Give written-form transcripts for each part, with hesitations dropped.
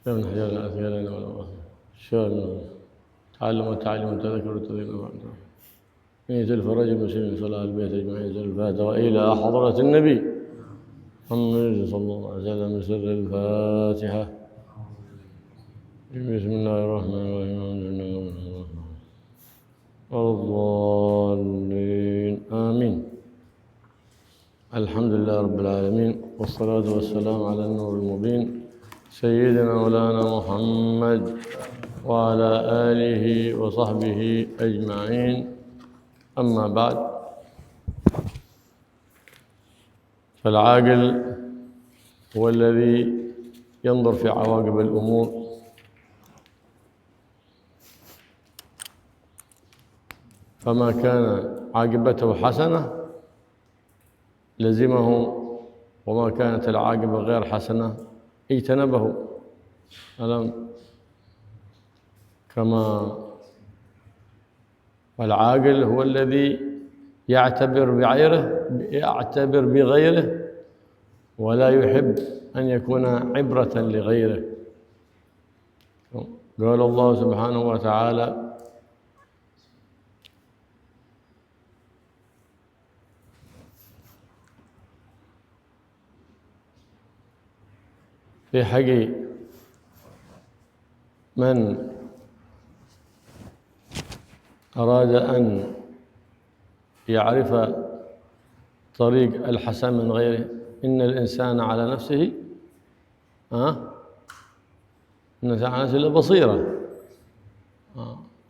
من حجر أثقالنا ولا وصل شر تعلم وتعلم وتذكر وتذكر نية الفرج المسلمين صلى البيت أجمعين الفاتحة وإلى حضرة النبي محمد صلى الله عليه وسلم بسر الفاتحة. بسم الله الرحمن الرحيم الضالين آمين. الحمد لله رب العالمين والصلاة والسلام على النور المبين سيدنا مولانا محمد وعلى آله وصحبه أجمعين. أما بعد، فالعاقل هو الذي ينظر في عواقب الأمور فما كان عاقبته حسنة لزمه، وما كانت العاقبة غير حسنة اجتنبه. كما العاقل هو الذي يعتبر بغيره ولا يحب أن يكون عبرة لغيره. قال الله سبحانه وتعالى: في حق من أراد أن يعرف طريق الحسن من غيره: إن الإنسان على نفسه لبصيرة.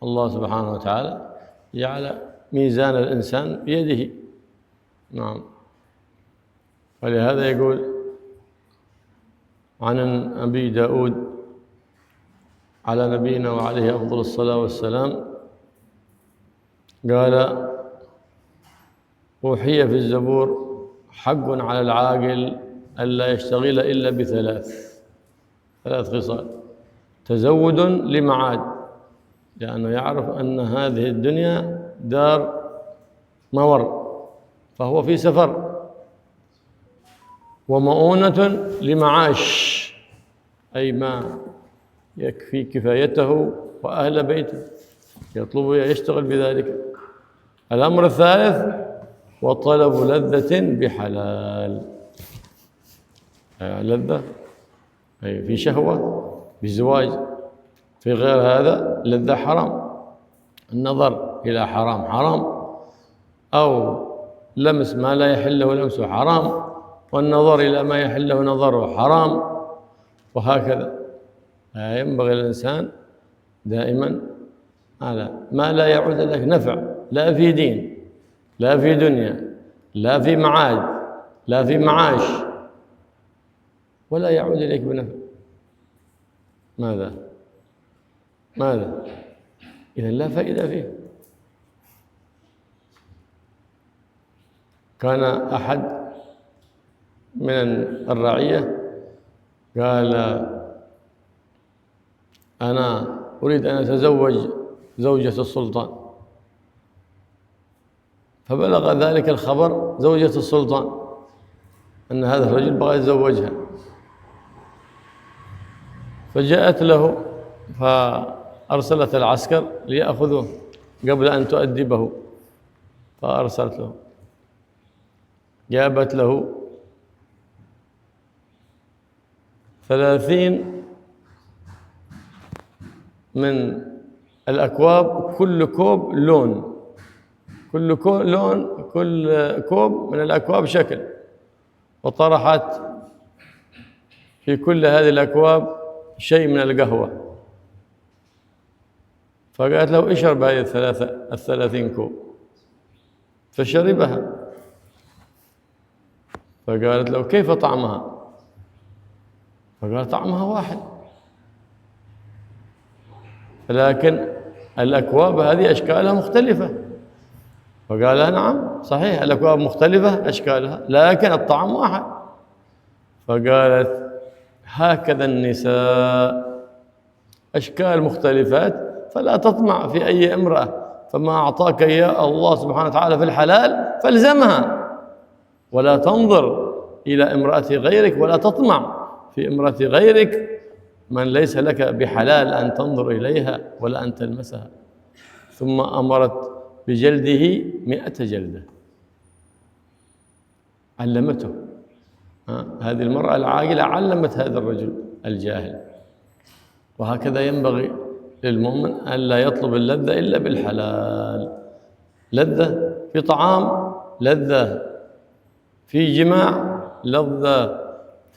الله سبحانه وتعالى جعل ميزان الإنسان بيده. نعم. ولهذا يقول عن أبي داود على نبينا وعليه أفضل الصلاة والسلام قال: أوحي في الزبور: حق على العاقل ألا يشتغل إلا بثلاث خصال: تزود لمعاد، لأنه يعرف أن هذه الدنيا دار مور فهو في سفر، ومؤونة لمعاش، أي ما يكفي كفايته وأهل بيته يطلب يشتغل بذلك. الأمر الثالث: وطلب لذة بحلال، لذة أي في شهوة بزواج، في غير هذا لذة حرام. النظر إلى حرام، أو لمس ما لا يحله لمسه حرام، والنظر إلى ما يحله نظره حرام، وهكذا. ينبغي الإنسان دائما على ما لا يعود لك نفع، لا في دين، لا في دنيا، لا في معاد، لا في معاش، ولا يعود إليك بنفع. ماذا؟ إذن لا فائدة فيه. كان أحد من الرعية قال: أنا أريد أن أتزوج زوجة السلطان. فبلغ ذلك الخبر زوجة السلطان أن هذا الرجل بغى يتزوجها، فجاءت له فأرسلت العسكر ليأخذوه قبل أن تؤدبه. فأرسلت له، جابت له 30 من الأكواب، كل كوب لون، كل كوب من الأكواب شكل، وطرحت في كل هذه الأكواب شيء من القهوة. فقالت له: اشرب هذه 30 كوب. فشربها. فقالت له: كيف طعمها؟ فقال: طعمها واحد، لكن الأكواب هذه أشكالها مختلفة. فقال: نعم صحيح، الأكواب مختلفة أشكالها، لكن الطعم واحد. فقالت: هكذا النساء، أشكال مختلفات، فلا تطمع في أي امرأة، فما أعطاك إياه الله سبحانه وتعالى في الحلال فالزمها، ولا تنظر إلى امرأة غيرك، ولا تطمع في امرأة غيرك، من ليس لك بحلال أن تنظر إليها ولا أن تلمسها، ثم أمرت بجلده 100 جلدة، علمته. هذه المرأة العاقلة علمت هذا الرجل الجاهل. وهكذا ينبغي للمؤمن أن لا يطلب اللذة إلا بالحلال. لذة في طعام، لذة في جماع، لذة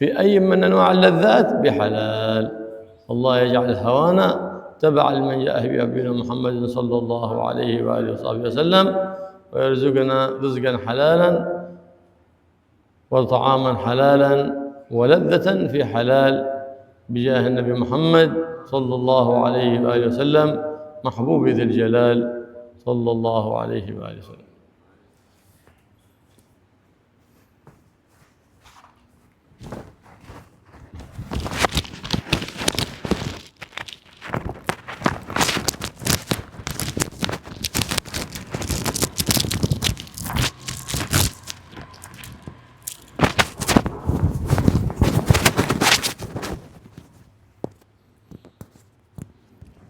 في أي من أنواع اللذات بحلال. الله يجعل هوانا تبعا لمن جاء بنبينا محمد صلى الله عليه وآله وصحبه وسلم، ويرزقنا رزقا حلالا وطعاما حلالا ولذة في حلال بجاه النبي محمد صلى الله عليه وآله وسلم، محبوب ذي الجلال صلى الله عليه وآله وسلم.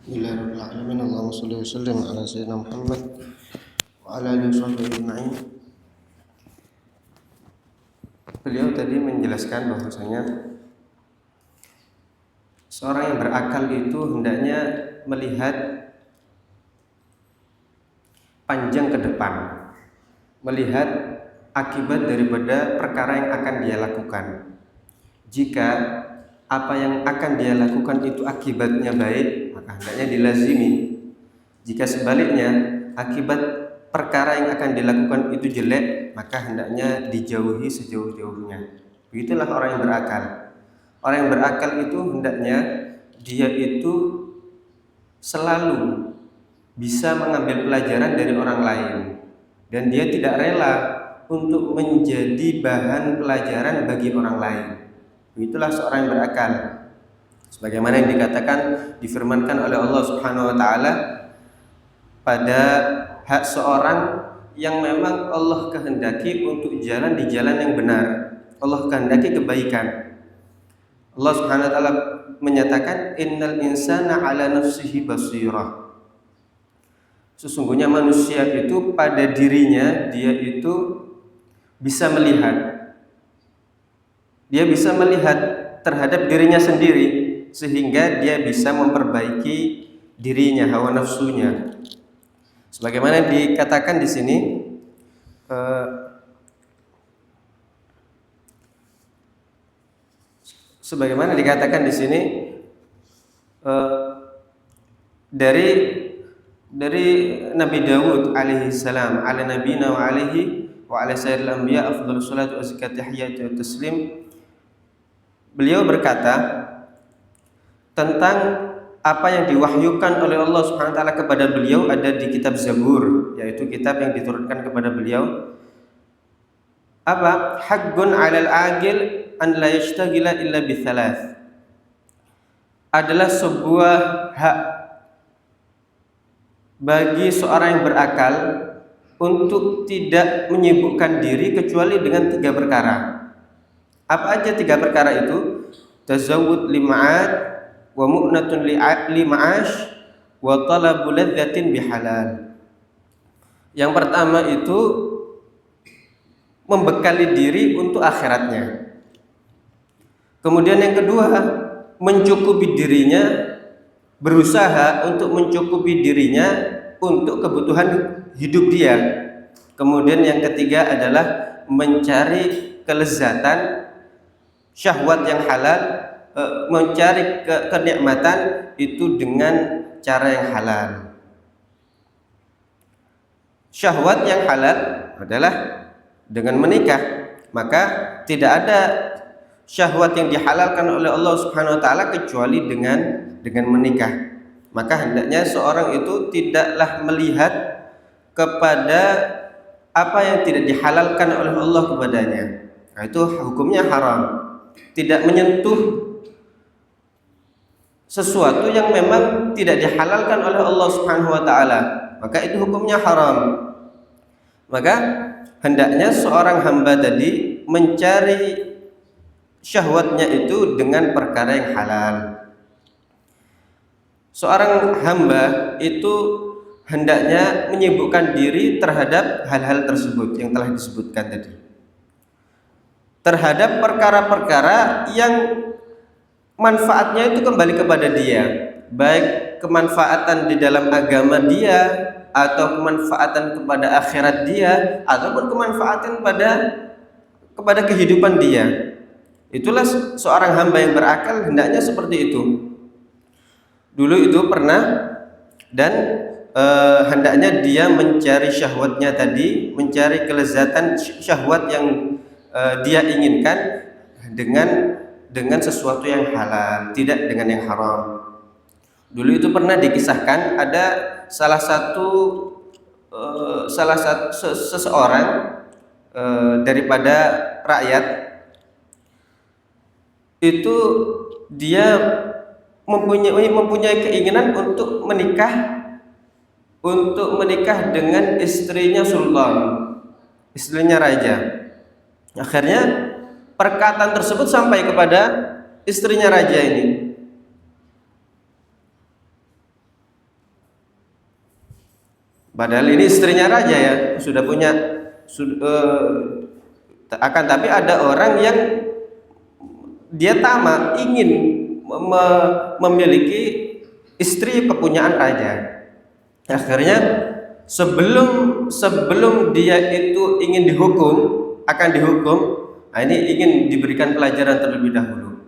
Bismillahirrahmanirrahim. Allahumma shalli wa sallim ala sayyidina Muhammad wa ala alihi washabbihi ajma'in. Beliau tadi menjelaskan bahwasanya seorang yang berakal itu hendaknya melihat panjang ke depan, melihat akibat daripada perkara yang akan dia lakukan. Jika apa yang akan dia lakukan itu akibatnya baik, maka hendaknya dilazimi. Jika sebaliknya akibat perkara yang akan dilakukan itu jelek, maka hendaknya dijauhi sejauh-jauhnya. Begitulah orang yang berakal. Orang yang berakal itu hendaknya dia itu selalu bisa mengambil pelajaran dari orang lain, dan dia tidak rela untuk menjadi bahan pelajaran bagi orang lain. Itulah seorang yang berakal. Sebagaimana yang dikatakan, difirmankan oleh Allah Subhanahu wa taala pada hak seorang yang memang Allah kehendaki untuk jalan di jalan yang benar. Allah kehendaki kebaikan. Allah Subhanahu wa taala menyatakan, innal insana ala nafsihi basirah. Sesungguhnya manusia itu pada dirinya dia itu bisa melihat. Dia bisa melihat terhadap dirinya sendiri, sehingga dia bisa memperbaiki dirinya, hawa nafsunya. Sebagaimana dikatakan di sini, dari Nabi Dawud alaihi salam, ala nabiyina wa alaihi wa ala sayyidil anbiya afdhalus salatu wa zakati tahiyyatu wa taslim. Beliau berkata tentang apa yang diwahyukan oleh Allah Subhanahu wa taala kepada beliau ada di kitab Zabur, yaitu kitab yang diturunkan kepada beliau. Apa? Haqqun 'alal 'aqil an la yashtaghila illa bi thalath. Adalah sebuah hak bagi seorang yang berakal untuk tidak menyibukkan diri kecuali dengan 3 perkara. Apa aja 3 perkara itu? Tazawwud lima'ad, wa mu'natun lima'ash, wa talabu ladzatin bihalal. Yang pertama itu membekali diri untuk akhiratnya. Kemudian yang kedua, mencukupi dirinya, berusaha untuk mencukupi dirinya untuk kebutuhan hidup dia. Kemudian yang ketiga adalah mencari kelezatan syahwat yang halal, mencari kenikmatan itu dengan cara yang halal. Syahwat yang halal adalah dengan menikah. Maka tidak ada syahwat yang dihalalkan oleh Allah Subhanahu wa taala kecuali dengan menikah. Maka hendaknya seorang itu tidaklah melihat kepada apa yang tidak dihalalkan oleh Allah kepadanya. Nah, itu hukumnya haram. Tidak menyentuh sesuatu yang memang tidak dihalalkan oleh Allah Subhanahu wa taala, maka itu hukumnya haram. Maka hendaknya seorang hamba tadi mencari syahwatnya itu dengan perkara yang halal. seorang hamba itu hendaknya menyibukkan diri terhadap hal-hal tersebut yang telah disebutkan tadi, terhadap perkara-perkara yang manfaatnya itu kembali kepada dia, baik kemanfaatan di dalam agama dia, atau kemanfaatan kepada akhirat dia, ataupun kemanfaatan kepada kehidupan dia. Itulah seorang hamba yang berakal hendaknya seperti itu. Dulu itu pernah, dan hendaknya dia mencari syahwatnya tadi, mencari kelezatan syahwat yang dia inginkan dengan sesuatu yang halal, tidak dengan yang haram. Dulu itu pernah dikisahkan ada salah satu seseorang daripada rakyat itu, dia mempunyai keinginan untuk menikah dengan istrinya sultan, istrinya raja. Akhirnya perkataan tersebut sampai kepada istrinya raja ini. Padahal ini istrinya raja ya, sudah punya akan tapi ada orang yang dia tamak, ingin memiliki istri kepunyaan raja. Akhirnya sebelum dia itu ingin akan dihukum, nah ini ingin diberikan pelajaran terlebih dahulu.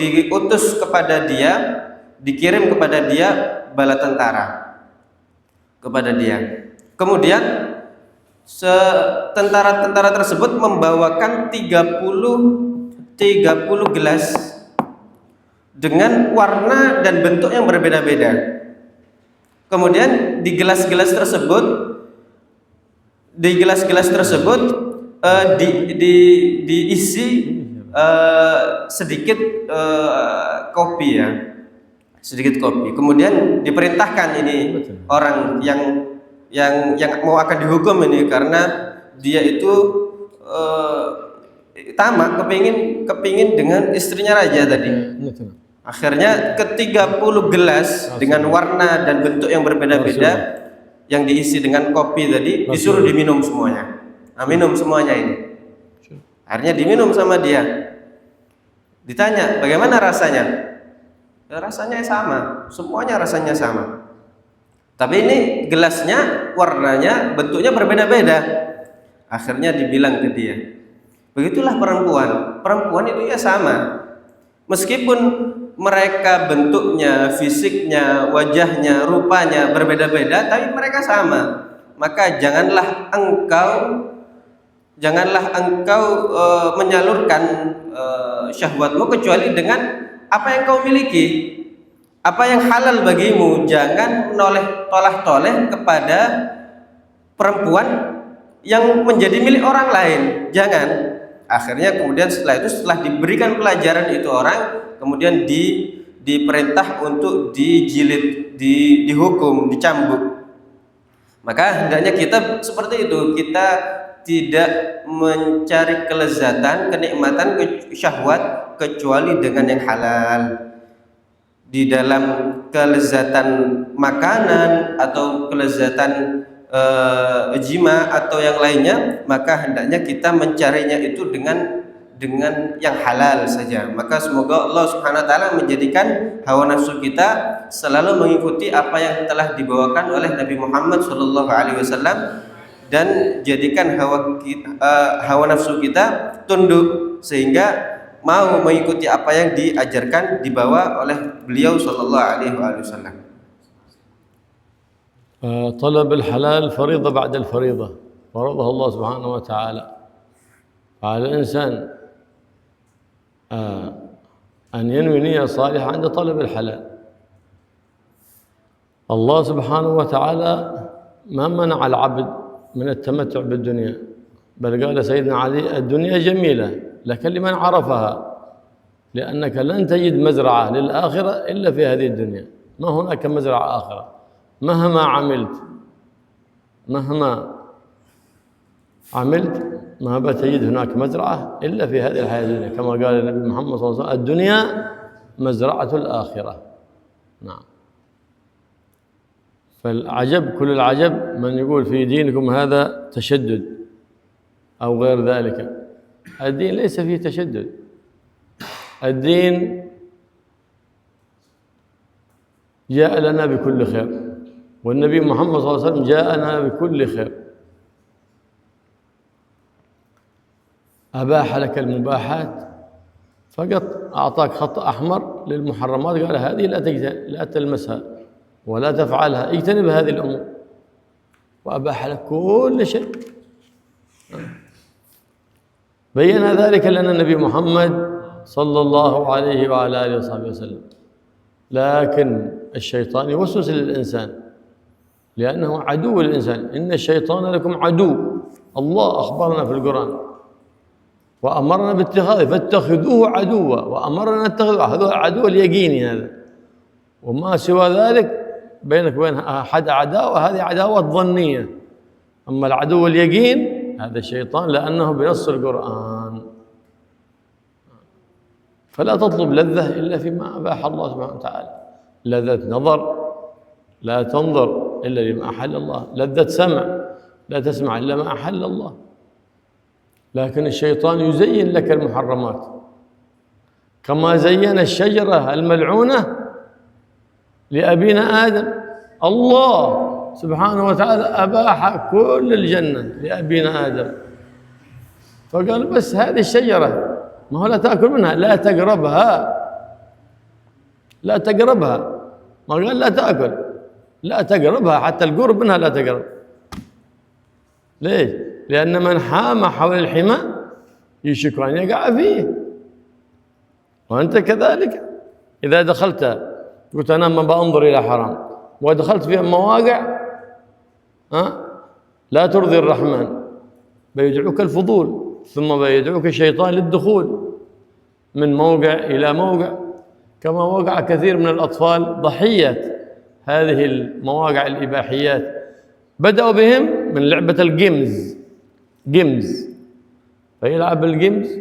Diutus kepada dia, dikirim kepada dia bala tentara kepada dia. Kemudian tentara tersebut membawakan 30 gelas dengan warna dan bentuk yang berbeda-beda. Kemudian di gelas-gelas tersebut diisi sedikit kopi ya, sedikit kopi. Kemudian diperintahkan ini orang yang mau akan dihukum ini, karena dia itu tamak, kepingin dengan istrinya raja tadi. Akhirnya ke-30 gelas dengan warna dan bentuk yang berbeda-beda yang diisi dengan kopi tadi disuruh diminum semuanya. Nah, minum semuanya ini. Akhirnya diminum sama dia. Ditanya, bagaimana rasanya? Ya, rasanya sama, semuanya rasanya sama. Tapi ini gelasnya, warnanya, bentuknya berbeda-beda. Akhirnya dibilang ke dia, begitulah perempuan itu ya sama. Meskipun mereka bentuknya, fisiknya, wajahnya, rupanya berbeda-beda, tapi mereka sama. Maka janganlah engkau menyalurkan syahwatmu kecuali dengan apa yang kau miliki, apa yang halal bagimu. Jangan toleh kepada perempuan yang menjadi milik orang lain, jangan. Akhirnya kemudian setelah diberikan pelajaran itu orang, kemudian diperintah untuk dijilid, dihukum, dicambuk. Maka hendaknya kita seperti itu, kita tidak mencari kelezatan, kenikmatan, syahwat kecuali dengan yang halal. Di dalam kelezatan makanan atau kelezatan jima atau yang lainnya, maka hendaknya kita mencarinya itu dengan yang halal saja. Maka semoga Allah Subhanahu wa taala menjadikan hawa nafsu kita selalu mengikuti apa yang telah dibawakan oleh Nabi Muhammad SAW, dan jadikan hawa nafsu kita tunduk sehingga mau mengikuti apa yang diajarkan, dibawa oleh beliau sallallahu alaihi wasallam. طلب الحلال فريضة بعد الفريضة فرضها الله سبحانه وتعالى على الإنسان أن ينوي نية صالحة عند طلب الحلال. الله سبحانه وتعالى ما منع العبد من التمتع بالدنيا، بل قال سيدنا علي الدنيا جميلة لكن لمن عرفها، لأنك لن تجد مزرعة للآخرة إلا في هذه الدنيا، ما هناك مزرعة آخرة. مهما عملت ما بتجد هناك مزرعة إلا في هذه الحياة الدنيا، كما قال النبي محمد صلى الله عليه وسلم الدنيا مزرعة الآخرة. نعم. فالعجب كل العجب من يقول في دينكم هذا تشدد أو غير ذلك. الدين ليس فيه تشدد. الدين جاء لنا بكل خير، والنبي محمد صلى الله عليه وسلم جاءنا بكل خير. أباح لك المباحات فقط، أعطاك خط أحمر للمحرمات، قال هذه لا تلمسها ولا تفعلها، اجتنب هذه الأمور، وأباح لك كل شيء. بين ذلك لنا النبي محمد صلى الله عليه وعلى آله وصحبه وسلم. لكن الشيطان يوسوس للإنسان لأنه عدو للإنسان. إن الشيطان لكم عدو، الله أخبرنا في القرآن وأمرنا باتخاذه فاتخذوه عدوا، وأمرنا نتخذه هذا عدو اليقيني هذا، وما سوى ذلك بينك وبين أحد عداوة، هذه عداوة ظنية. أما العدو اليقين هذا الشيطان، لأنه بنص القرآن. فلا تطلب لذة إلا فيما أباح الله سبحانه وتعالى. لذة نظر لا تنظر إلا لما أحل الله، لذة سمع لا تسمع إلا ما أحل الله. لكن الشيطان يزين لك المحرمات، كما زين الشجرة الملعونة لأبينا آدم. الله سبحانه وتعالى أباح كل الجنة لأبينا آدم، فقال بس هذه الشجرة ما هو لا تأكل منها، لا تقربها، لا تقربها، ما قال لا تأكل، لا تقربها، حتى القرب منها لا تقرب. ليش؟ لأن من حام حول الحمى يشك أن يقع فيه. وأنت كذلك إذا دخلت قلت أنا ما بأنظر إلى حرام ودخلت في مواقع لا ترضي الرحمن، بيدعوك الفضول، ثم بيدعوك الشيطان للدخول من موقع إلى موقع، كما وقع كثير من الأطفال ضحية هذه المواقع الإباحيات. بدأوا بهم من لعبة الجيمز، فيلعب الجيمز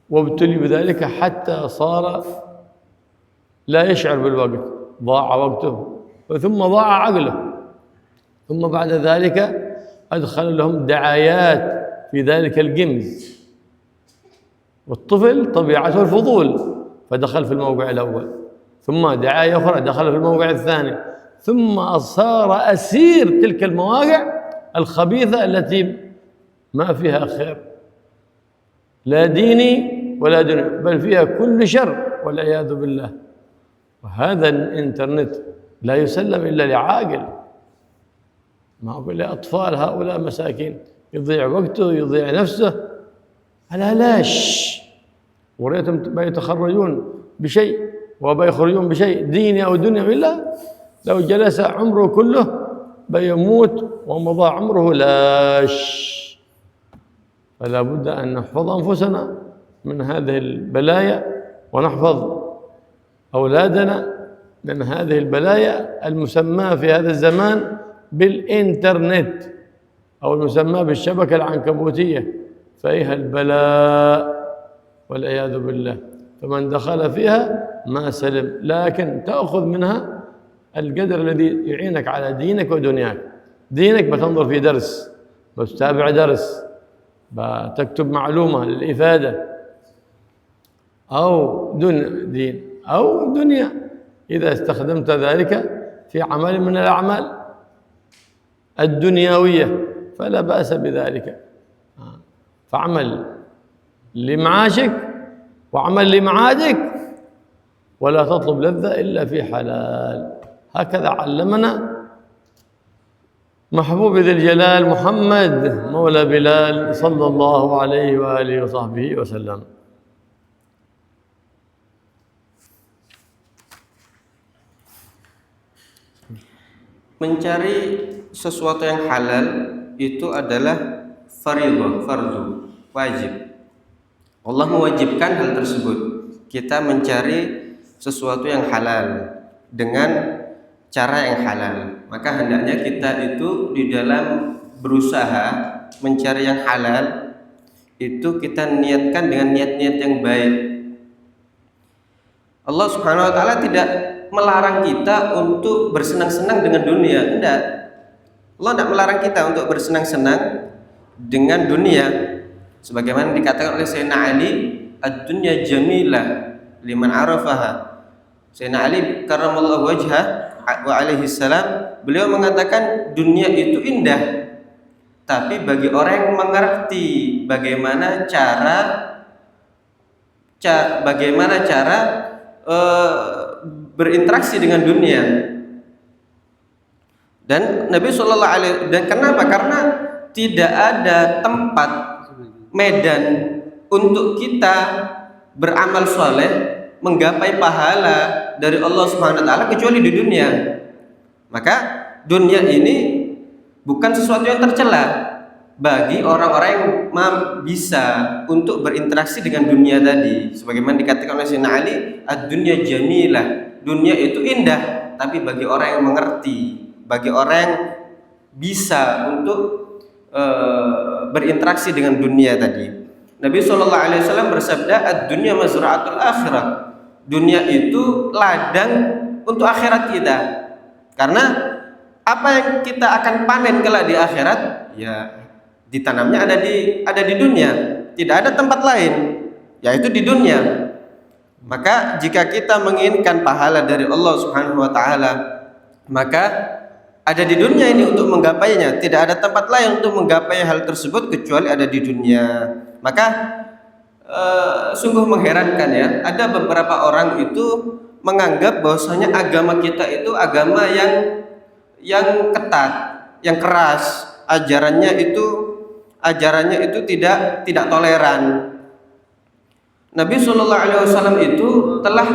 وابتلي بذلك حتى صار لا يشعر بالوقت، ضاع وقته ثم ضاع عقله. ثم بعد ذلك أدخل لهم دعايات في ذلك الجيمز، والطفل طبيعته الفضول فدخل في الموقع الأول، ثم دعاية أخرى دخل في الموقع الثاني، ثم صار أسير تلك المواقع الخبيثة التي ما فيها خير لا ديني ولا دنيا، بل فيها كل شر والعياذ بالله. وهذا الإنترنت لا يسلم إلا لعاقل، ما أقول لأطفال هؤلاء مساكين يضيع وقته يضيع نفسه على لاش، وريتهم بيتخرجون بشيء وبيخرجون بشيء ديني أو دنيوي، إلا لو جلس عمره كله بيموت ومضى عمره لاش. فلا بد أن نحفظ أنفسنا من هذه البلايا، ونحفظ أولادنا من هذه البلايا المسماة في هذا الزمان بالإنترنت، أو المسماة بالشبكة العنكبوتية، فإيها البلاء والعياذ بالله. فمن دخل فيها ما سلم، لكن تأخذ منها القدر الذي يعينك على دينك ودنياك. دينك بتنظر في درس، بتتابع درس، بتكتب معلومة للإفادة، أو دين أو دنيا، إذا استخدمت ذلك في عمل من الأعمال الدنيوية فلا بأس بذلك. فعمل لمعاشك وعمل لمعادك، ولا تطلب لذة إلا في حلال. هكذا علمنا محبوب ذي الجلال محمد مولى بلال صلى الله عليه وآله وصحبه وسلم. Mencari sesuatu yang halal itu adalah fardu, wajib. Allah mewajibkan hal tersebut. Kita mencari sesuatu yang halal dengan cara yang halal. Maka hendaknya kita itu di dalam berusaha mencari yang halal itu kita niatkan dengan niat-niat yang baik. Allah Subhanahu wa taala tidak melarang kita untuk bersenang-senang dengan dunia, enggak. Allah tidak melarang kita untuk bersenang-senang dengan dunia. Sebagaimana dikatakan oleh Sayyidina Ali, ad-dunya jamilah liman arafaha. Sayyidina Ali karramallahu wajhah wa alaihi salam, beliau mengatakan dunia itu indah, tapi bagi orang yang mengerti bagaimana cara berinteraksi dengan dunia. Dan Nabi Shallallahu Alaihi dan kenapa? Karena tidak ada tempat medan untuk kita beramal soleh, menggapai pahala dari Allah Subhanahu Wa Taala kecuali di dunia. Maka dunia ini bukan sesuatu yang tercela bagi orang-orang yang bisa untuk berinteraksi dengan dunia tadi. Sebagaimana dikatakan oleh Sayyidina Ali, ad-dunya jamilah, dunia itu indah, tapi bagi orang yang mengerti, bagi orang yang bisa untuk berinteraksi dengan dunia tadi. Nabi SAW bersabda, ad-dunya mazra'atul akhirah, dunia itu ladang untuk akhirat kita. Karena apa yang kita akan panen kelak di akhirat, ya ditanamnya ada di dunia, tidak ada tempat lain, yaitu di dunia. Maka jika kita menginginkan pahala dari Allah Subhanahu wa taala, maka ada di dunia ini untuk menggapainya, tidak ada tempat lain untuk menggapai hal tersebut kecuali ada di dunia. Maka sungguh mengherankan ya, ada beberapa orang itu menganggap bahwasanya agama kita itu agama yang ketat, yang keras, ajarannya itu tidak toleran. Nabi SAW itu telah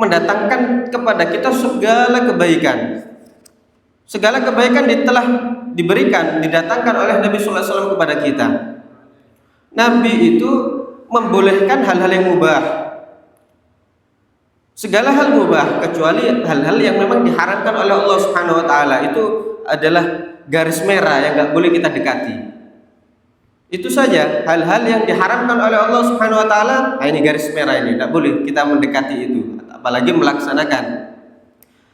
mendatangkan kepada kita segala kebaikan. Segala kebaikan telah diberikan, didatangkan oleh Nabi SAW kepada kita. Nabi itu membolehkan hal-hal yang mubah. Segala hal mubah kecuali hal-hal yang memang diharamkan oleh Allah Subhanahu wa taala, itu adalah garis merah yang enggak boleh kita dekati. Itu saja, hal-hal yang diharamkan oleh Allah Subhanahu wa taala, ini garis merah ini, enggak boleh kita mendekati itu, apalagi melaksanakan.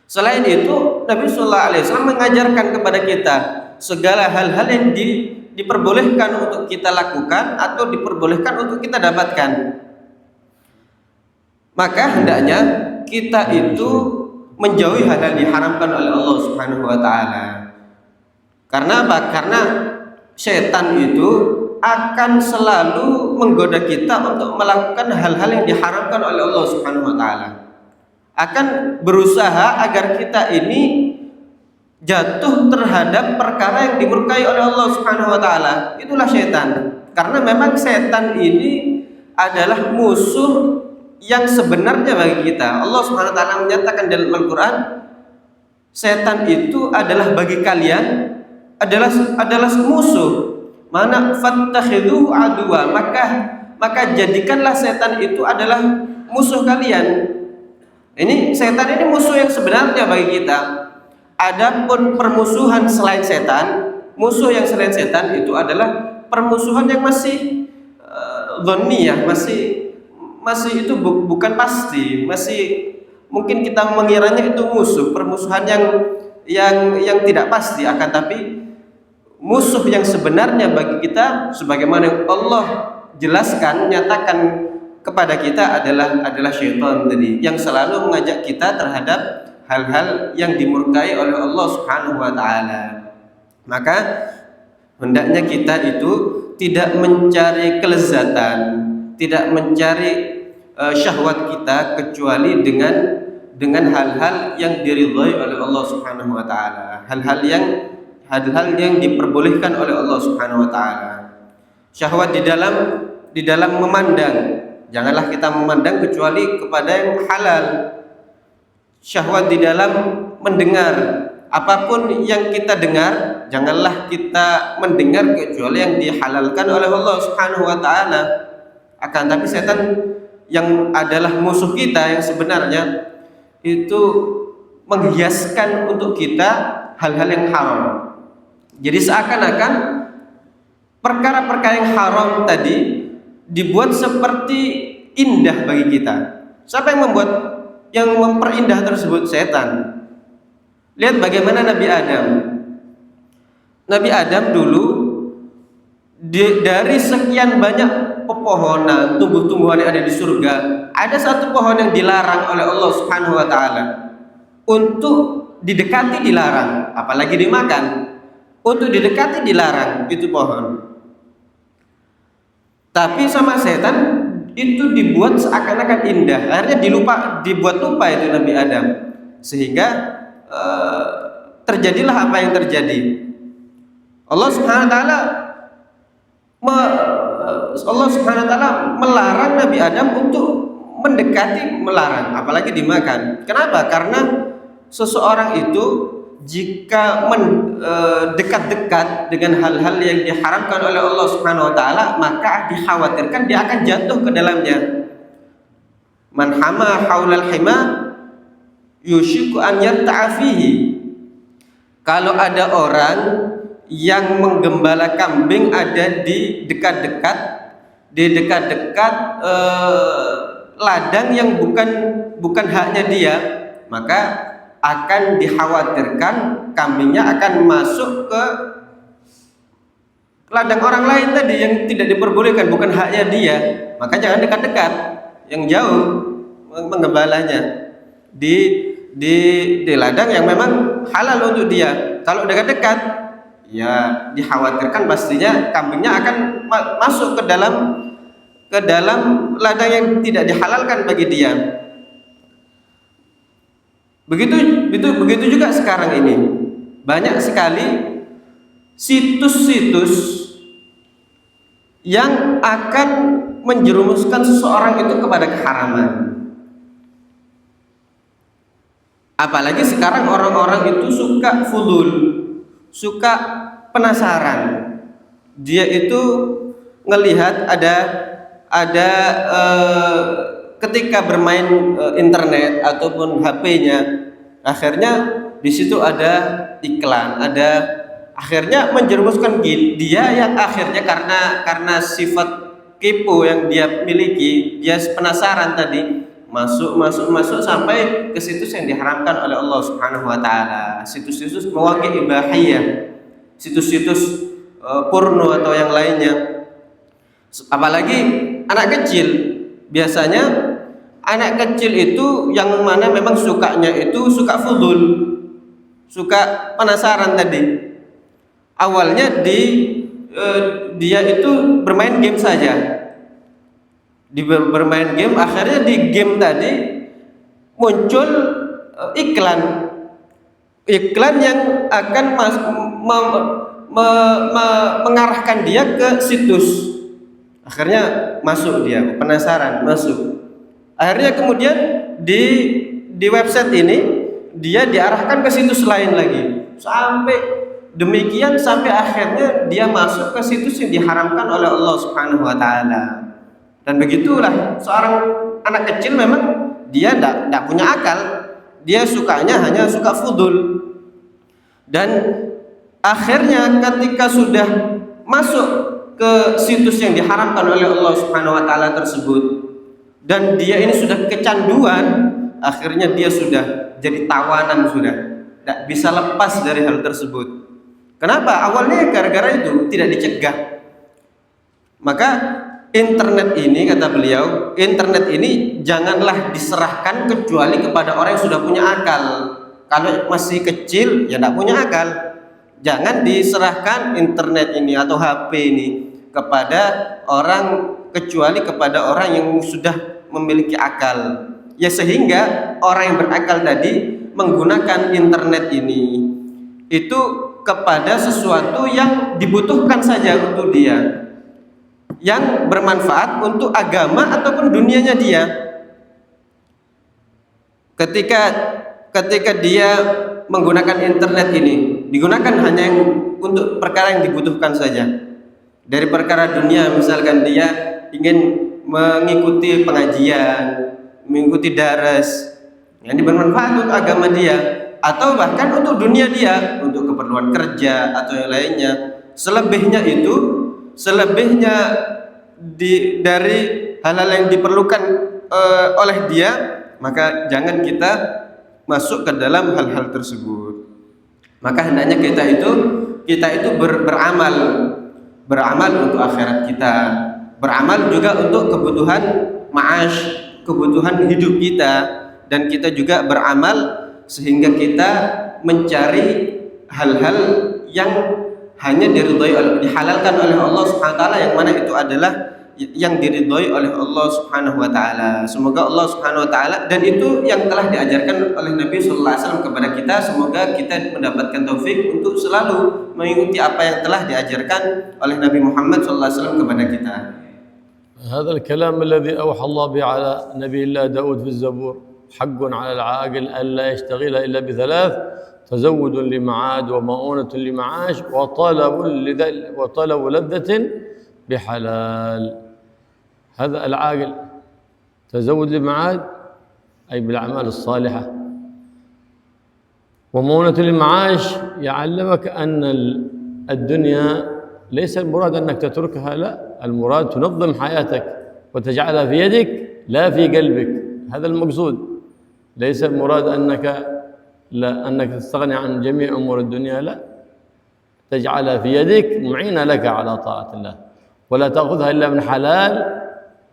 Selain itu, Nabi sallallahu alaihi wasallam mengajarkan kepada kita segala hal-hal yang diperbolehkan untuk kita lakukan atau diperbolehkan untuk kita dapatkan. Maka hendaknya kita itu menjauhi hal-hal yang diharamkan oleh Allah Subhanahu wa taala. Karena apa? Karena setan itu akan selalu menggoda kita untuk melakukan hal-hal yang diharamkan oleh Allah Subhanahu wa taala. Akan berusaha agar kita ini jatuh terhadap perkara yang dimurkai oleh Allah Subhanahu wa taala. Itulah setan. Karena memang setan ini adalah musuh yang sebenarnya bagi kita. Allah Subhanahu wa taala menyatakan dalam Al-Qur'an, setan itu adalah bagi kalian adalah musuh. Mana fattakhidhu aduwa, maka jadikanlah setan itu adalah musuh kalian. Ini setan ini musuh yang sebenarnya bagi kita. Adapun permusuhan selain setan, musuh yang selain setan itu adalah permusuhan yang masih dhanniyah, masih itu bukan pasti, masih mungkin kita mengiranya itu musuh, permusuhan yang tidak pasti, akan tapi musuh yang sebenarnya bagi kita, sebagaimana yang Allah jelaskan, nyatakan kepada kita adalah syaitan tadi, yang selalu mengajak kita terhadap hal-hal yang dimurkai oleh Allah Subhanahu wa taala. Maka hendaknya kita itu tidak mencari kelezatan, tidak mencari syahwat kita kecuali dengan hal-hal yang diridhai oleh Allah Subhanahu wa taala, hal-hal yang diperbolehkan oleh Allah Subhanahu wa taala. Syahwat di dalam memandang, janganlah kita memandang kecuali kepada yang halal. Syahwat di dalam mendengar, apapun yang kita dengar, janganlah kita mendengar kecuali yang dihalalkan oleh Allah Subhanahu wa taala. Akan tapi setan yang adalah musuh kita yang sebenarnya itu menghiaskan untuk kita hal-hal yang haram. Jadi seakan-akan perkara-perkara yang haram tadi dibuat seperti indah bagi kita. Siapa yang memperindah tersebut? Setan. Lihat bagaimana Nabi Adam. Nabi Adam dulu dari sekian banyak pepohonan, tumbuh-tumbuhan yang ada di surga, ada satu pohon yang dilarang oleh Allah Subhanahu wa taala. Untuk didekati dilarang, apalagi dimakan. Untuk didekati dilarang, itu pohon. Tapi sama setan itu dibuat seakan-akan indah. Akhirnya dibuat lupa itu Nabi Adam. Sehingga terjadilah apa yang terjadi. Allah Subhanahu wa taala melarang Nabi Adam untuk mendekati, melarang apalagi dimakan. Kenapa? Karena seseorang itu jika dekat-dekat dengan hal-hal yang diharamkan oleh Allah Subhanahu wa taala, maka dikhawatirkan dia akan jatuh ke dalamnya. Man hama haulal hima yushiku an yarta'a fihi. Kalau ada orang yang menggembala kambing ada di dekat-dekat ladang yang bukan haknya dia, maka akan dikhawatirkan kambingnya akan masuk ke ladang orang lain tadi yang tidak diperbolehkan, bukan haknya dia. Maka jangan dekat-dekat, yang jauh menggembalanya di ladang yang memang halal untuk dia. Kalau dekat-dekat, ya dikhawatirkan pastinya kambingnya akan masuk ke dalam ladang yang tidak dihalalkan bagi dia. Begitu juga sekarang ini banyak sekali situs-situs yang akan menjerumuskan seseorang itu kepada keharaman. Apalagi sekarang orang-orang itu suka fudul, suka penasaran. Dia itu ngelihat ada ketika bermain internet ataupun HP-nya, akhirnya di situ ada iklan, akhirnya menjerumuskan dia yang akhirnya karena sifat kepo yang dia miliki, dia penasaran tadi, masuk sampai ke situs yang diharamkan oleh Allah Subhanahu wa taala, situs-situs mawaqi' ibahiyah, situs-situs porno atau yang lainnya. Apalagi anak kecil, biasanya anak kecil itu yang mana memang sukanya itu suka fudul, suka penasaran tadi. Awalnya dia itu bermain game saja, bermain game, akhirnya di game tadi muncul iklan yang akan mengarahkan dia ke situs. Akhirnya masuk, dia penasaran, masuk. Akhirnya kemudian di website ini dia diarahkan ke situs lain lagi, sampai akhirnya dia masuk ke situs yang diharamkan oleh Allah Subhanahu wa taala. Dan begitulah seorang anak kecil, memang dia tidak punya akal, dia hanya suka fudul. Dan akhirnya ketika sudah masuk ke situs yang diharamkan oleh Allah Subhanahu wa taala tersebut, dan dia ini sudah kecanduan, akhirnya dia sudah jadi tawanan, sudah tidak bisa lepas dari hal tersebut. Kenapa? Awalnya gara-gara itu tidak dicegah. Maka internet ini, kata beliau, internet ini janganlah diserahkan kecuali kepada orang yang sudah punya akal. Kalau masih kecil ya tidak punya akal. Jangan diserahkan internet ini atau HP ini kepada orang, kecuali kepada orang yang sudah memiliki akal. Ya, sehingga orang yang berakal tadi menggunakan internet ini itu kepada sesuatu yang dibutuhkan saja untuk dia, yang bermanfaat untuk agama ataupun dunianya dia. Ketika dia menggunakan internet ini, digunakan hanya untuk perkara yang dibutuhkan saja. Dari perkara dunia, misalkan dia ingin mengikuti pengajian, mengikuti daras yang bermanfaat untuk agama dia, atau bahkan untuk dunia dia, untuk keperluan kerja atau yang lainnya. Selebihnya dari hal-hal yang diperlukan oleh dia, maka jangan kita masuk ke dalam hal-hal tersebut. Maka hendaknya kita itu beramal untuk akhirat kita, beramal juga untuk kebutuhan ma'ash, kebutuhan hidup kita, dan kita juga beramal sehingga kita mencari hal-hal yang hanya dihalalkan oleh Allah Subhanahu wa taala, yang mana itu adalah yang diridhoi oleh Allah Subhanahu wa taala. Semoga Allah Subhanahu wa taala, dan itu yang telah diajarkan oleh Nabi sallallahu alaihi wasallam kepada kita, semoga kita mendapatkan taufik untuk selalu mengikuti apa yang telah diajarkan oleh Nabi Muhammad sallallahu alaihi wasallam kepada kita. هذا الكلام الذي أوحى الله به على نبي الله داود في الزبور: حق على العاقل ألا يشتغل إلا بثلاث: تزود لمعاد، ومؤونة لمعاش، وطلب لذة بحلال. هذا العاقل تزود لمعاد أي بالأعمال الصالحة، ومؤونة لمعاش يعلمك أن الدنيا ليس المراد أنك تتركها، لا، المراد تنظم حياتك وتجعلها في يدك لا في قلبك. هذا المقصود. ليس المراد أنك تستغني عن جميع أمور الدنيا، لا، تجعلها في يدك معينة لك على طاعة الله، ولا تأخذها إلا من حلال،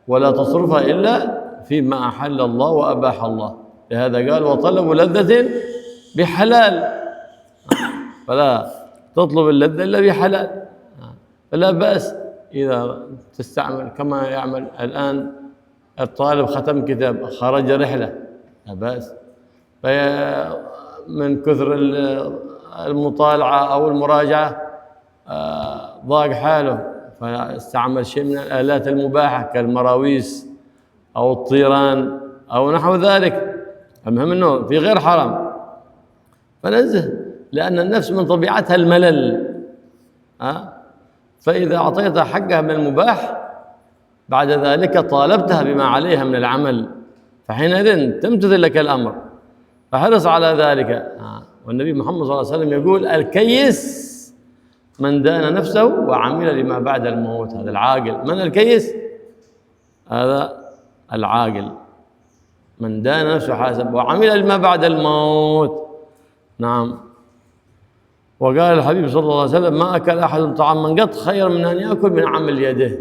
ولا تصرفها إلا فيما أحل الله وأباح الله. لهذا قال: وطلب لذة بحلال. فلا تطلب اللذة إلا بحلال. فلا بأس إذا تستعمل كما يعمل الآن الطالب، ختم كتاب، خرج رحلة، لا بأس. من كثر المطالعة أو المراجعة ضاق حاله، فاستعمل شيء من الآلات المباحة كالمراويس أو الطيران أو نحو ذلك، المهم أنه في غير حرام، فنزه، لأن النفس من طبيعتها الملل. فإذا أعطيتها حقها من المباح بعد ذلك طالبتها بما عليها من العمل، فحينئذ تمتثل لك الأمر، فحرص على ذلك. والنبي محمد صلى الله عليه وسلم يقول: الكيس من دان نفسه وعمل لما بعد الموت. هذا العاقل. من الكيس؟ هذا العاقل، من دان نفسه حاسب وعمل لما بعد الموت. نعم. وقال الحبيب صلى الله عليه وسلم: ما أكل أحد طعاما قط خير من أن يأكل من عمل يده.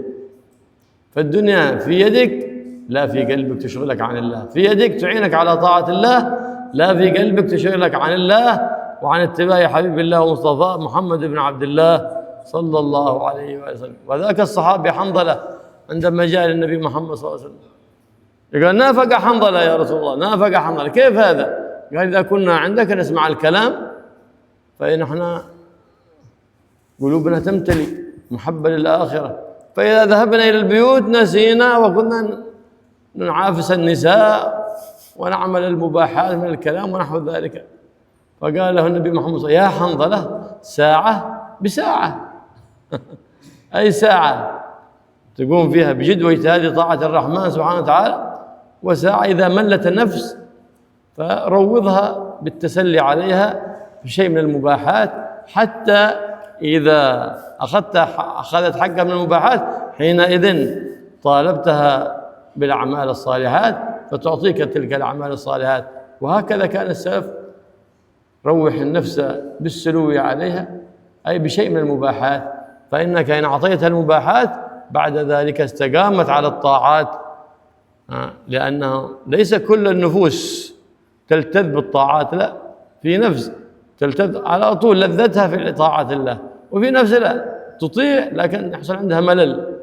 فالدنيا في يدك لا في قلبك تشغلك عن الله، في يدك تعينك على طاعة الله، لا في قلبك تشغلك عن الله وعن اتباع حبيب الله ومصطفى محمد بن عبد الله صلى الله عليه وسلم. وذاك الصحابي حنظلة عندما جاء للنبي محمد صلى الله عليه وسلم يقول: نافق حنظلة يا رسول الله، نافق حنظلة. كيف هذا؟ قال: إذا كنا عندك نسمع الكلام فإن احنا قلوبنا تمتلي محبة للآخرة، فإذا ذهبنا إلى البيوت نسينا وكنا نعافس النساء ونعمل المباحات من الكلام ونحو ذلك. فقال له النبي محمد صلى الله عليه وسلم: يا حنظلة، ساعة بساعة أي ساعة تقوم فيها بجد واجتهاد طاعة الرحمن سبحانه وتعالى، وساعة إذا ملت النفس فروضها بالتسلي عليها بشيء من المباحات، حتى إذا أخذت حقها من المباحات حينئذ طالبتها بالأعمال الصالحات فتعطيك تلك الأعمال الصالحات. وهكذا كان السلف: روح النفس بالسلو عليها، أي بشيء من المباحات، فإنك إن أعطيتها المباحات بعد ذلك استقامت على الطاعات، لأنه ليس كل النفوس تلتذ بالطاعات، لا، في نفس تلتذ على طول لذتها في طاعة الله، وفي نفس لا تطيع لكن يحصل عندها ملل.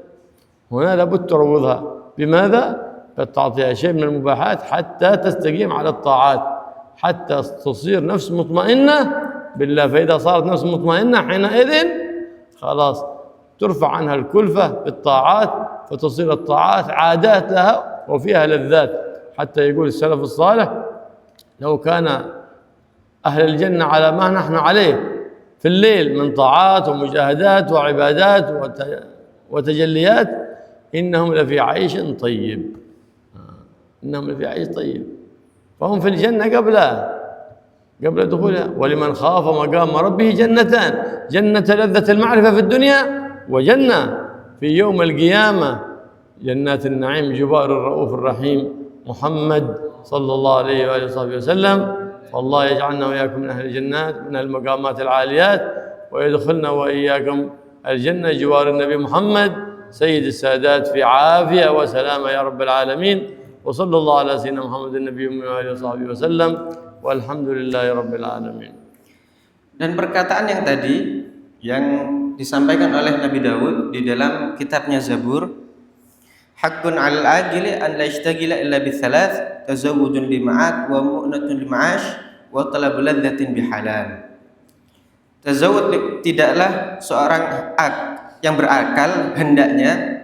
هنا لابد تروضها بماذا؟ تعطيها شيء من المباحات حتى تستقيم على الطاعات، حتى تصير نفس مطمئنة بالله. فإذا صارت نفس مطمئنة حينئذ خلاص ترفع عنها الكلفة بالطاعات، فتصير الطاعات عادات لها وفيها لذات. حتى يقول السلف الصالح: لو كان أهل الجنة على ما نحن عليه في الليل من طاعات ومجاهدات وعبادات وتجليات إنهم لفي عيش طيب. إنهم لفي عيش طيب، فهم في الجنة قبل دخولها. ولمن خاف مقام ربه جنتان: جنة لذة المعرفة في الدنيا، وجنة في يوم القيامة جنات النعيم جوار الرؤوف الرحيم محمد صلى الله عليه وآله وصحبه وسلم. والله يجعلنا وإياكم من أهل الجنات من المقامات العاليات، ويدخلنا وإياكم الجنة جوار النبي محمد سيد السادات في عافية وسلامة يا رب العالمين. وصلى الله على سيدنا محمد النبي وآله وصحبه وسلم، والحمد لله رب العالمين. Dan perkataan yang tadi yang disampaikan oleh Nabi Daud di dalam kitabnya Zabur, haqqun 'alal ajili an la yashtagila illa bi thalath, tazawwudun li ma'ad wa mu'natun li ma'ash wa talabul ladzatin bi halal. Tazawwud, tidaklah seorang yang berakal hendaknya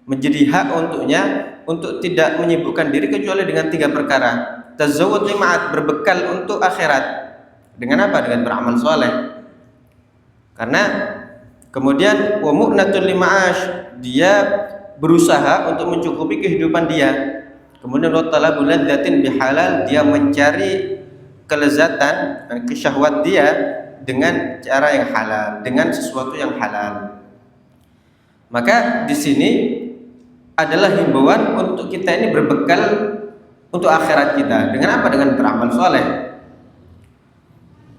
menjadi hak untuknya untuk tidak menyibukkan diri kecuali dengan 3 perkara. Tazawwud li ma'ad, berbekal untuk akhirat. Dengan apa? Dengan beramal soleh. Karena kemudian wa mu'natun li ma'ash, dia berusaha untuk mencukupi kehidupan dia. Kemudian wa talabul ladzatin bihalal, dia mencari kelezatan dan kesyahwat dia dengan cara yang halal, dengan sesuatu yang halal. Maka di sini adalah himbauan untuk kita ini berbekal untuk akhirat kita. Dengan apa? Dengan beramal soleh.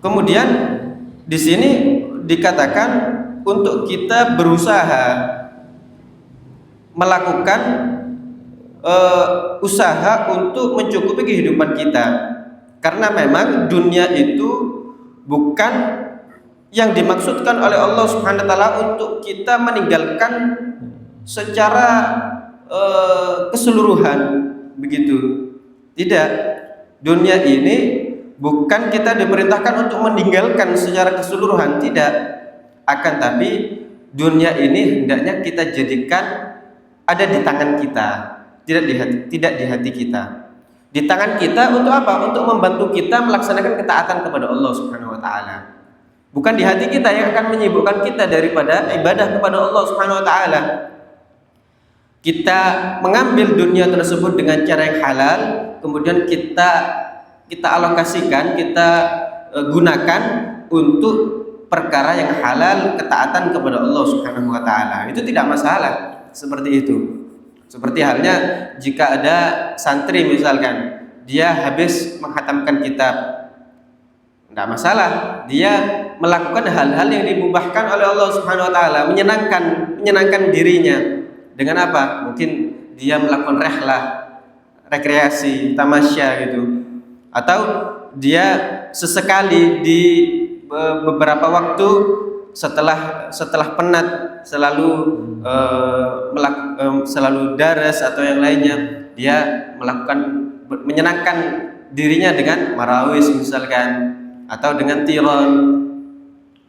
Kemudian di sini dikatakan untuk kita berusaha melakukan usaha untuk mencukupi kehidupan kita, karena memang dunia itu bukan yang dimaksudkan oleh Allah Subhanahu wa taala untuk kita meninggalkan secara keseluruhan begitu. Tidak. Dunia ini bukan kita diperintahkan untuk meninggalkan secara keseluruhan, tidak. Akan tapi dunia ini hendaknya kita jadikan ada di tangan kita, tidak di hati kita. Di tangan kita untuk apa? Untuk membantu kita melaksanakan ketaatan kepada Allah Subhanahu wa taala. Bukan di hati kita yang akan menyibukkan kita daripada ibadah kepada Allah Subhanahu wa taala. Kita mengambil dunia tersebut dengan cara yang halal, kemudian kita alokasikan, kita gunakan untuk perkara yang halal, ketaatan kepada Allah Subhanahu wa taala. Itu tidak masalah, seperti itu. Seperti halnya jika ada santri misalkan, dia habis menghatamkan kitab, tidak masalah, dia melakukan hal-hal yang dimubahkan oleh Allah Subhanahu wa taala, menyenangkan dirinya. Dengan apa? Mungkin dia melakukan rehlah, rekreasi, tamasya gitu. Atau dia sesekali di beberapa waktu setelah penat selalu daras atau yang lainnya, dia menyenangkan dirinya dengan marawis misalkan, atau dengan tiron.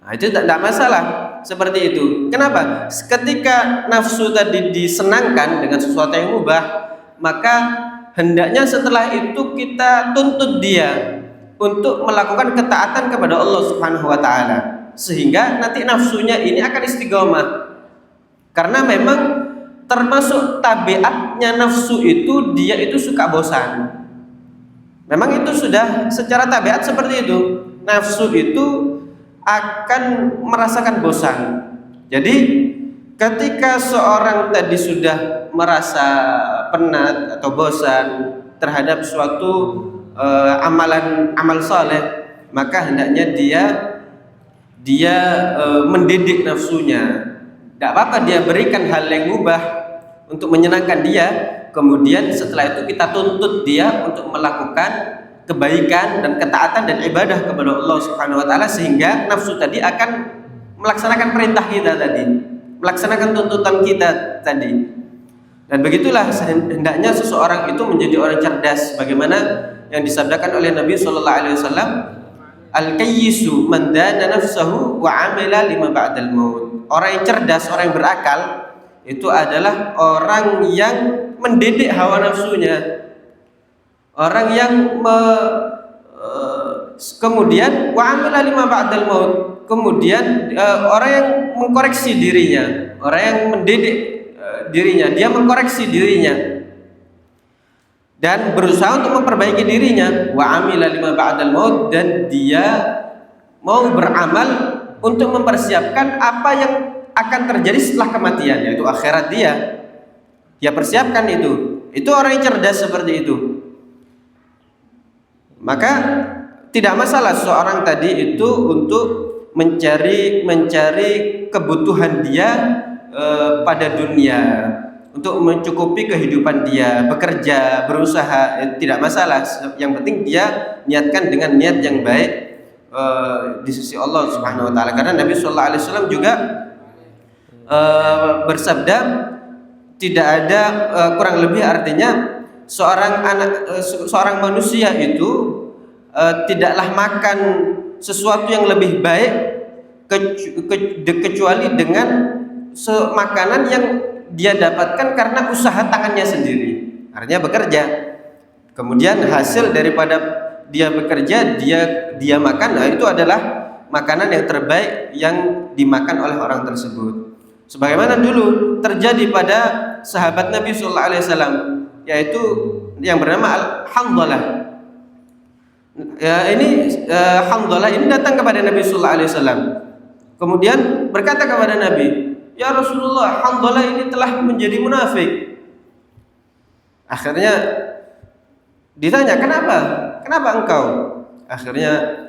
Nah, itu tidak masalah seperti itu. Kenapa? Ketika nafsu tadi disenangkan dengan sesuatu yang mubah, maka hendaknya setelah itu kita tuntut dia untuk melakukan ketaatan kepada Allah Subhanahu wa taala, sehingga nanti nafsunya ini akan istiqomah. Karena memang termasuk tabiatnya nafsu itu, dia itu suka bosan. Memang itu sudah secara tabiat seperti itu. Nafsu itu akan merasakan bosan. Jadi ketika seorang tadi sudah merasa penat atau bosan terhadap suatu amal saleh, maka hendaknya dia mendidik nafsunya. Tidak apa-apa dia berikan hal yang mubah untuk menyenangkan dia, kemudian setelah itu kita tuntut dia untuk melakukan kebaikan dan ketaatan dan ibadah kepada Allah Subhanahu wa taala, sehingga nafsu tadi akan melaksanakan perintah kita tadi, melaksanakan tuntutan kita tadi. Dan begitulah hendaknya seseorang itu menjadi orang cerdas, bagaimana yang disabdakan oleh Nabi sallallahu alaihi wasallam, al-kayyisu man dana nafsahu wa 'amila lima ba'dal maut. Orang yang cerdas, orang yang berakal itu adalah orang yang mendidik hawa nafsunya. Orang yang kemudian wa'amila lima ba'dal maut, kemudian orang yang mengkoreksi dirinya, orang yang mendidik dirinya, dia mengkoreksi dirinya dan berusaha untuk memperbaiki dirinya. Wa'amila lima ba'dal maut, dan dia mau beramal untuk mempersiapkan apa yang akan terjadi setelah kematian, yaitu akhirat dia. Dia persiapkan itu. Itu orang yang cerdas seperti itu. Maka tidak masalah seorang tadi itu untuk mencari kebutuhan dia pada dunia, untuk mencukupi kehidupan dia, bekerja, berusaha, tidak masalah. Yang penting dia niatkan dengan niat yang baik di sisi Allah Subhanahu wa taala. Karena Nabi sallallahu alaihi wasallam juga bersabda, tidak ada kurang lebih artinya seorang manusia itu tidaklah makan sesuatu yang lebih baik kecuali dengan makanan yang dia dapatkan karena usaha tangannya sendiri. Artinya bekerja. Kemudian hasil daripada dia bekerja, dia makan, nah itu adalah makanan yang terbaik yang dimakan oleh orang tersebut. Sebagaimana dulu terjadi pada sahabat Nabi sallallahu alaihi wasallam, yaitu yang bernama Hanzalah. Hanzalah ini datang kepada Nabi sallallahu alaihi wasallam. Kemudian berkata kepada Nabi, "Ya Rasulullah, Hanzalah ini telah menjadi munafik." Akhirnya ditanya, "Kenapa? Kenapa engkau?" Akhirnya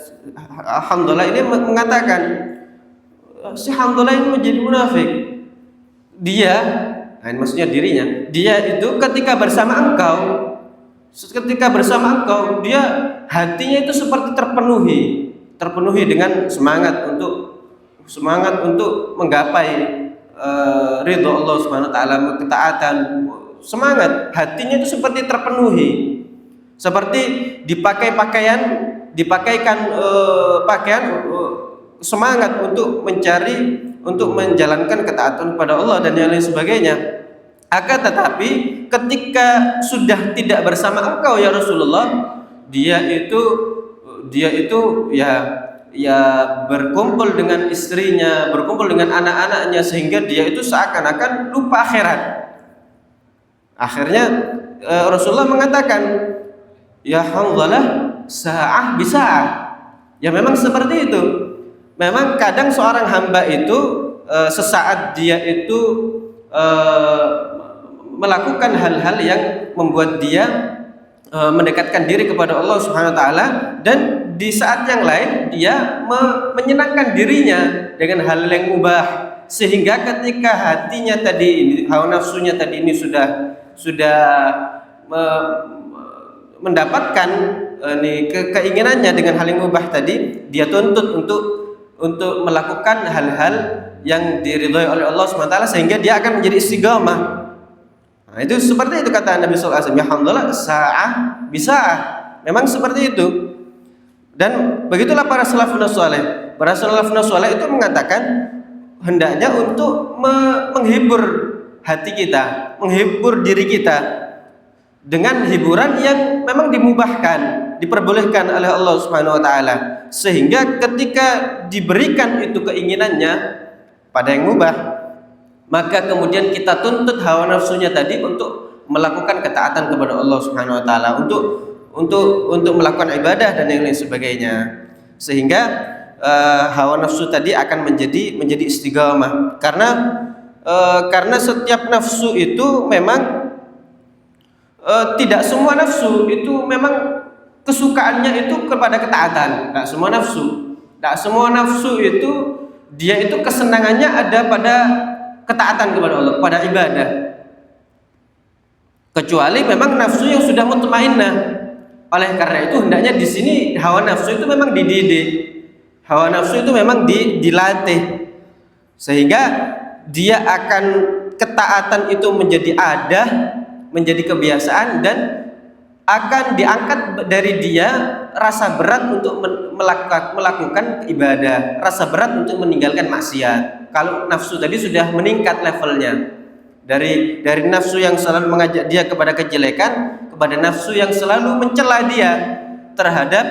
Hanzalah ini mengatakan, "Si Hanzalah ini menjadi munafik. Dia, maksudnya dirinya, dia itu ketika bersama engkau, dia hatinya itu seperti terpenuhi dengan semangat untuk menggapai ridho Allah Subhanahu wa taala, ketaatan, semangat, hatinya itu seperti terpenuhi, seperti dipakaikan pakaian semangat untuk menjalankan ketaatan kepada Allah dan yang lain sebagainya. Akan tetapi ketika sudah tidak bersama engkau ya Rasulullah, dia itu ya berkumpul dengan istrinya, berkumpul dengan anak-anaknya, sehingga dia itu seakan-akan lupa akhirat." Akhirnya Rasulullah mengatakan, "Ya Hanzalah, sa'ah bisa'ah." Ya memang seperti itu. Memang kadang seorang hamba itu sesaat dia itu melakukan hal-hal yang membuat dia mendekatkan diri kepada Allah Subhanahu wa taala, dan di saat yang lain dia menyenangkan dirinya dengan hal yang mubah, sehingga ketika hatinya tadi ini, hawa nafsunya tadi ini sudah mendapatkan keinginannya dengan hal yang mubah tadi, dia tuntut untuk melakukan hal-hal yang diridhoi oleh Allah SWT, sehingga dia akan menjadi istiqamah. Nah, itu seperti itu kata Nabi sallallahu alaihi wasallam, "Ya Hanzalah, sa'ah bisa'ah." Memang seperti itu. Dan begitulah para salafun saleh. Para salafun saleh itu mengatakan hendaknya untuk menghibur hati kita, menghibur diri kita dengan hiburan yang memang dimubahkan, diperbolehkan oleh Allah Subhanahu wa taala, sehingga ketika diberikan itu keinginannya pada yang mubah, maka kemudian kita tuntut hawa nafsunya tadi untuk melakukan ketaatan kepada Allah Subhanahu wa taala, untuk melakukan ibadah dan yang lain sebagainya, sehingga hawa nafsu tadi akan menjadi istiqamah. Karena setiap nafsu itu memang tidak semua nafsu itu memang kesukaannya itu kepada ketaatan. Tidak semua nafsu itu dia itu kesenangannya ada pada ketaatan kepada Allah, pada ibadah. Kecuali memang nafsu yang sudah mutmainnah. Oleh karena itu hendaknya di sini hawa nafsu itu memang dididik. Hawa nafsu itu memang dilatih, sehingga dia akan ketaatan itu menjadi adah, menjadi kebiasaan, dan akan diangkat dari dia rasa berat untuk melakukan ibadah, rasa berat untuk meninggalkan maksiat. Kalau nafsu tadi sudah meningkat levelnya dari nafsu yang selalu mengajak dia kepada kejelekan kepada nafsu yang selalu mencela dia terhadap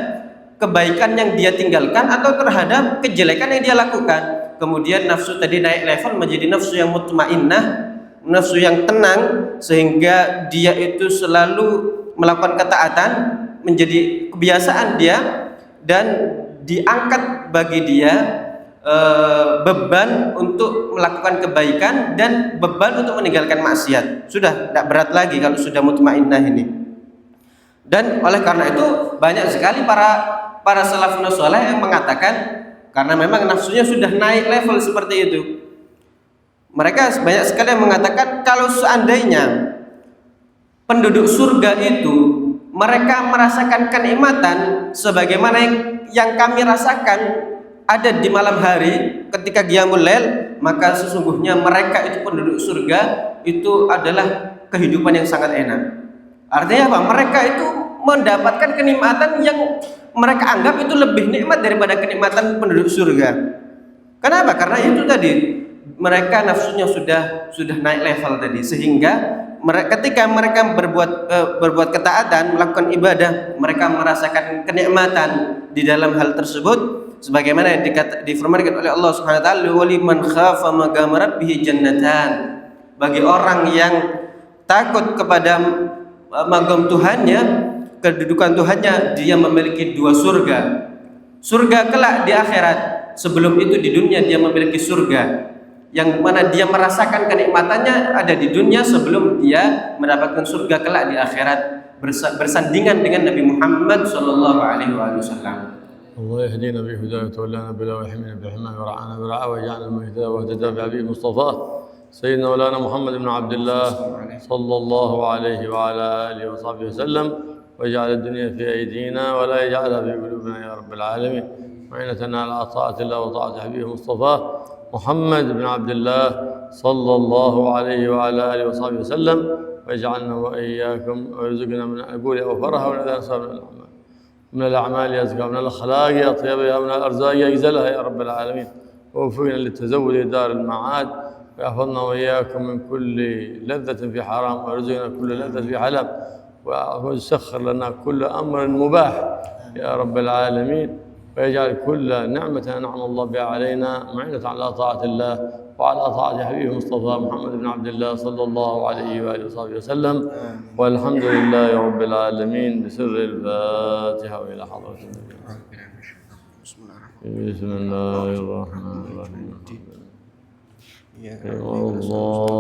kebaikan yang dia tinggalkan atau terhadap kejelekan yang dia lakukan. Kemudian nafsu tadi naik level menjadi nafsu yang mutmainnah, nafsu yang tenang, sehingga dia itu selalu melakukan ketaatan menjadi kebiasaan dia, dan diangkat bagi dia beban untuk melakukan kebaikan dan beban untuk meninggalkan maksiat. Sudah tidak berat lagi kalau sudah mutmainnah ini. Dan oleh karena itu banyak sekali para salafun saleh yang mengatakan, karena memang nafsunya sudah naik level seperti itu, mereka banyak sekali yang mengatakan kalau seandainya penduduk surga itu mereka merasakan kenikmatan sebagaimana yang kami rasakan ada di malam hari ketika qiyamul lail, maka sesungguhnya mereka itu penduduk surga itu adalah kehidupan yang sangat enak. Artinya apa? Mereka itu mendapatkan kenikmatan yang mereka anggap itu lebih nikmat daripada kenikmatan penduduk surga. Kenapa? Karena itu tadi, mereka nafsunya sudah naik level tadi, sehingga ketika mereka berbuat ketaatan, melakukan ibadah, mereka merasakan kenikmatan di dalam hal tersebut, sebagaimana yang difirmankan oleh Allah Subhanahu wa taala, "Waliman khafa maqama rabbih jannatan." Bagi orang yang takut kepada maqam Tuhannya, kedudukan Tuhannya, dia memiliki 2 surga. Surga kelak di akhirat. Sebelum itu di dunia dia memiliki surga yang mana dia merasakan kenikmatannya ada di dunia sebelum dia mendapatkan surga kelak di akhirat, bersandingan dengan Nabi Muhammad sallallahu alaihi wasallam. الله يهدينا بهدايته ولانا بلا ويحمينا بحماه ورعانا برعاه ويجعلنا المهتدى واهتدى بأبي مصطفاه سيدنا مولانا محمد بن عبد الله صلى الله عليه وعلى آله وصحبه وسلم ويجعل الدنيا في أيدينا ولا يجعلها في قلوبنا يا رب العالمين وعينتنا على طاعة الله وطاعة حبيبه مصطفاه محمد بن عبد الله صلى الله عليه وعلى آله وصحبه وسلم ويجعلنا وإياكم ويرزقنا من أقول أوفرها ونذا من الأعمال يزكى من الأخلاق أطيبها من الأرزاق يجزلها يا رب العالمين ووفقنا للتزود دار المعاد ويحفظنا وإياكم من كل لذة في حرام ويرزقنا كل لذة في حلال ويسخر لنا كل أمر مباح يا رب العالمين ويجعل كل نعمة أنعم الله بها علينا معينة على طاعة الله وعلى طاعة حبيبه مصطفى محمد بن عبد الله صلى الله عليه وآله وصحبه وسلم والحمد لله رب العالمين بسر الفاتحة وإلى حضرة النبي. بسم الله الرحمن الرحيم.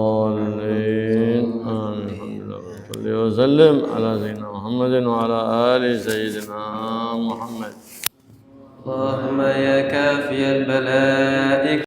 الضالين آمين. الحمد لله صل وسلم على سيدنا محمد وعلى آل سيدنا محمد. اللهم يا كافي البلاء